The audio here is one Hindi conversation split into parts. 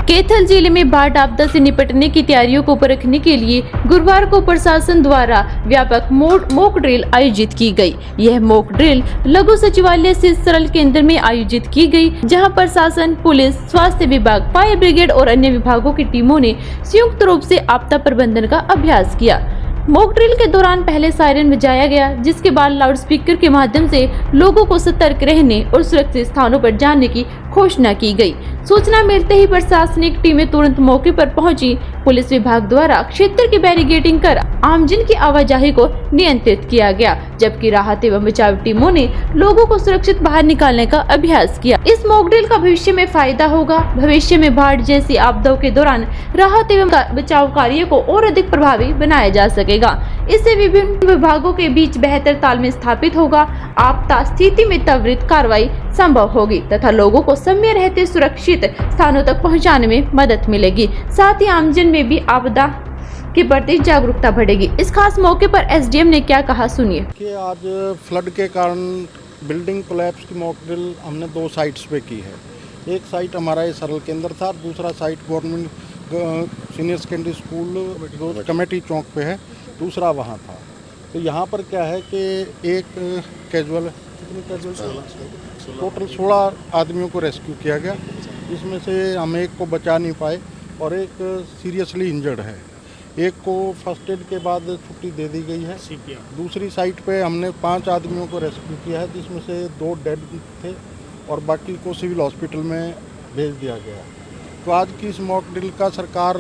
कैथल जिले में बाढ़ आपदा से निपटने की तैयारियों को परखने के लिए गुरुवार को प्रशासन द्वारा व्यापक मॉक ड्रिल आयोजित की गई। यह मॉक ड्रिल लघु सचिवालय से सरल केंद्र में आयोजित की गई, जहां प्रशासन, पुलिस, स्वास्थ्य विभाग, फायर ब्रिगेड और अन्य विभागों की टीमों ने संयुक्त रूप से आपदा प्रबंधन का अभ्यास किया। मॉक ड्रिल के दौरान पहले सायरन बजाया गया, जिसके बाद लाउडस्पीकर के माध्यम से लोगों को सतर्क रहने और सुरक्षित स्थानों पर जाने की घोषणा की गई। सूचना मिलते ही प्रशासनिक टीमें तुरंत मौके पर पहुंची। पुलिस विभाग द्वारा क्षेत्र की बैरिकेडिंग कर आमजन की आवाजाही को नियंत्रित किया गया, जबकि राहत एवं बचाव टीमों ने लोगों को सुरक्षित बाहर निकालने का अभ्यास किया। इस मॉक ड्रिल का भविष्य में फायदा होगा। भविष्य में बाढ़ जैसी आपदाओं के दौरान राहत एवं बचाव कार्य को और अधिक प्रभावी बनाया जा सकेगा। इससे विभिन्न विभागों के बीच बेहतर तालमेल स्थापित होगा। आपदा स्थिति में त्वरित कार्रवाई संभव होगी तथा लोगों को समय रहते सुरक्षित स्थानों तक पहुंचाने में मदद मिलेगी। साथ ही आमजन में भी आपदा के प्रति जागरूकता बढ़ेगी। इस खास मौके पर एसडीएम ने क्या कहा, सुनिए। कि आज फ्लड के कारण बिल्डिंग कोलैप्स की मॉक ड्रिल हमने 2 साइट्स पे की है। एक साइट हमारा ये सरल केंद्र था, दूसरा site government senior secondary school committee चौक पे है, दूसरा वहाँ था। तो यहाँ पर क्या है कि एक कैजुअल टोटल 16 आदमियों को रेस्क्यू किया गया, इसमें से हम एक को बचा नहीं पाए और एक सीरियसली इंजर्ड है। एक को फर्स्ट एड के बाद छुट्टी दे दी गई है। दूसरी साइट पे हमने 5 आदमियों को रेस्क्यू किया है, जिसमें से 2 डेड थे और बाकी को सिविल हॉस्पिटल में भेज दिया गया। तो आज की इस मॉक ड्रिल का सरकार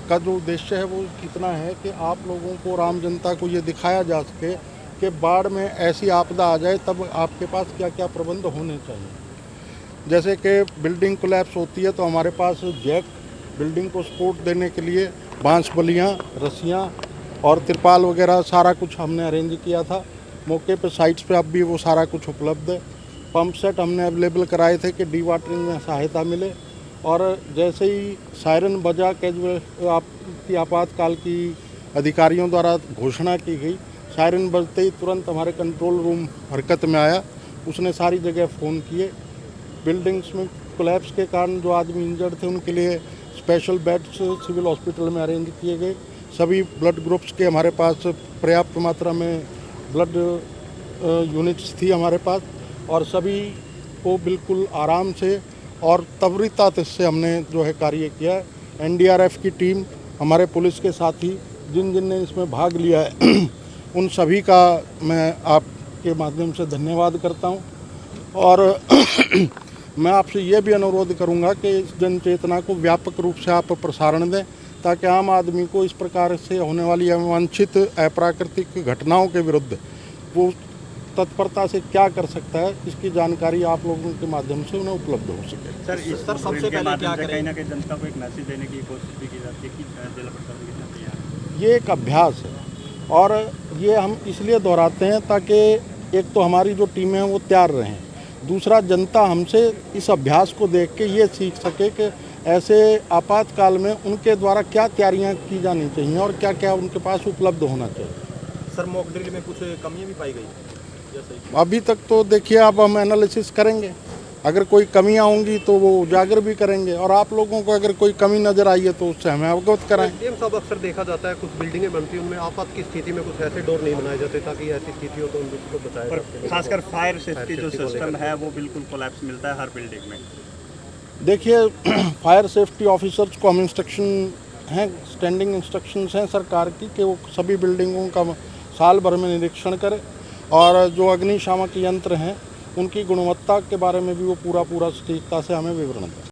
का जो उद्देश्य है वो कितना है कि आप लोगों को और आम जनता को ये दिखाया जा सके कि बाढ़ में ऐसी आपदा आ जाए तब आपके पास क्या क्या प्रबंध होने चाहिए। जैसे कि बिल्डिंग कोलैप्स होती है तो हमारे पास जैक, बिल्डिंग को सपोर्ट देने के लिए बांस बलियाँ, रस्सियाँ और तिरपाल वगैरह सारा कुछ हमने अरेंज किया था। मौके पे साइट्स पे अब भी वो सारा कुछ उपलब्ध है। पंप सेट हमने अवेलेबल कराए थे कि डी वाटरिंग में सहायता मिले। और जैसे ही सायरन बजा कैजुअल आपकी आपातकाल की अधिकारियों द्वारा घोषणा की गई, सायरन बजते ही तुरंत हमारे कंट्रोल रूम हरकत में आया। उसने सारी जगह फ़ोन किए। बिल्डिंग्स में कोलैप्स के कारण जो आदमी इंजर्ड थे उनके लिए स्पेशल बेड्स सिविल हॉस्पिटल में अरेंज किए गए। सभी ब्लड ग्रुप्स के हमारे पास पर्याप्त मात्रा में ब्लड यूनिट्स थी हमारे पास और सभी को बिल्कुल आराम से और त्वरितता से हमने जो है कार्य किया है। एनडीआरएफ की टीम, हमारे पुलिस के साथी जिन जिन ने इसमें भाग लिया है उन सभी का मैं आपके माध्यम से धन्यवाद करता हूं। और मैं आपसे ये भी अनुरोध करूंगा कि इस जन चेतना को व्यापक रूप से आप प्रसारण दें, ताकि आम आदमी को इस प्रकार से होने वाली अवांछित अप्राकृतिक घटनाओं के विरुद्ध वो तत्परता से क्या कर सकता है, इसकी जानकारी आप लोगों के माध्यम से उन्हें उपलब्ध हो सके। सर सबसे पहले क्या करें? कहीं ना कहीं जनता को एक मैसेज देने की कोशिश भी की जाती है कि जिला प्रशासन कितना तैयार है। ये एक अभ्यास है और ये हम इसलिए दोहराते हैं ताकि एक तो हमारी जो टीमें हैं वो तैयार रहें, दूसरा जनता हमसे इस अभ्यास को देख के ये सीख सके कि ऐसे आपातकाल में उनके द्वारा क्या तैयारियाँ की जानी चाहिए और क्या क्या उनके पास उपलब्ध होना चाहिए। सर मॉक ड्रिल में कुछ कमियाँ भी पाई गई? अभी तक तो देखिए, अब हम एनालिसिस करेंगे, अगर कोई कमियां होंगी तो वो उजागर भी करेंगे और आप लोगों को अगर कोई कमी नज़र आई है तो उससे हमें अवगत कराएं। सब अक्सर देखा जाता है कुछ बिल्डिंगें बनती हैं उनमें आपात की स्थिति में कुछ ऐसे डोर नहीं बनाए जाते ताकि ऐसी स्थितियों को उनको बचाया जा सके। खासकर फायर सेफ्टी जो सिस्टम है वो बिल्कुल कोलैप्स मिलता है हर बिल्डिंग में। देखिए, फायर सेफ्टी ऑफिसर्स को हम इंस्ट्रक्शन हैं, स्टैंडिंग इंस्ट्रक्शंस हैं सरकार की कि वो सभी बिल्डिंगों का साल भर में निरीक्षण करें और जो अग्निशामक यंत्र हैं उनकी गुणवत्ता के बारे में भी वो पूरा सटीकता से हमें विवरण दें।